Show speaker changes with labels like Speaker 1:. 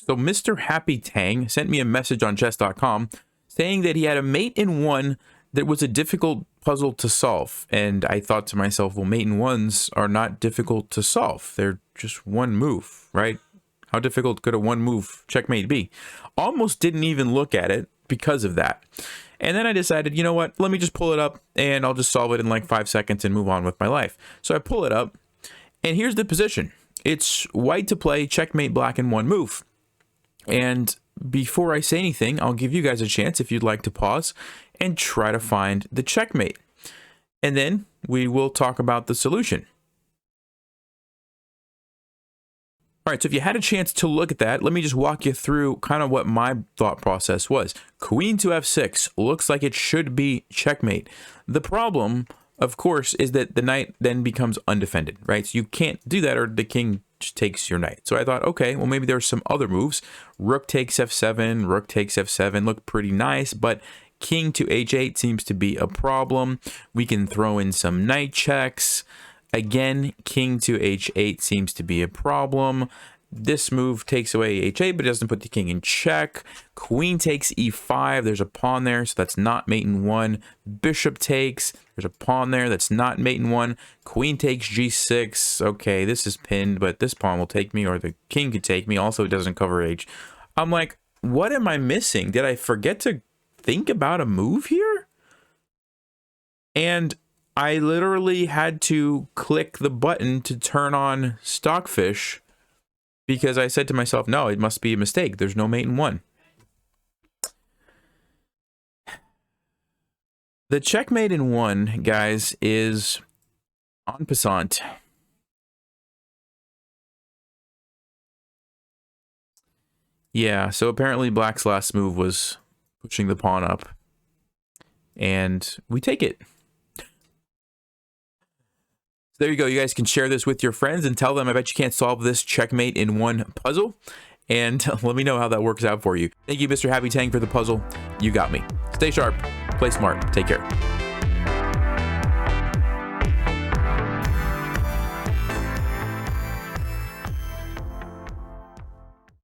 Speaker 1: So Mr. Happy Tang sent me a message on chess.com saying that he had a mate in one that was a difficult puzzle to solve. And I thought to myself, well, mate in ones are not difficult to solve. They're just one move, right? How difficult could a one move checkmate be? Almost didn't even look at it because of that. And then I decided, you know what, let me just pull it up and I'll just solve it in like 5 seconds and move on with my life. So I pull it up and here's the position. It's white to play, checkmate black in one move. And before I say anything, I'll give you guys a chance if you'd like to pause and try to find the checkmate. And then we will talk about the solution. All right, so if you had a chance to look at that, let me just walk you through kind of what my thought process was. Queen to f6 looks like it should be checkmate. The problem, of course, is that the knight then becomes undefended, right? So you can't do that or the king just takes your knight. So I thought, okay, well, maybe there's some other moves. Rook takes f7, rook takes f7, look pretty nice, but king to h8 seems to be a problem. We can throw in some knight checks. Again, king to h8 seems to be a problem. This move takes away h8, but it doesn't put the king in check. Queen takes e5. There's a pawn there, so that's not mate in one. Bishop takes. There's a pawn there that's not mate in one. Queen takes g6. Okay, this is pinned, but this pawn will take me, or the king could take me. Also, it doesn't cover h. I'm like, what am I missing? Did I forget to think about a move here? And I literally had to click the button to turn on Stockfish because I said to myself, no, it must be a mistake. There's no mate in one. The checkmate in one, guys, is en passant. Yeah, so apparently Black's last move was pushing the pawn up. And we take it. So there you go. You guys can share this with your friends and tell them, I bet you can't solve this checkmate in one puzzle. And let me know how that works out for you. Thank you, Mr. Happy Tang, for the puzzle. You got me. Stay sharp, play smart, take care.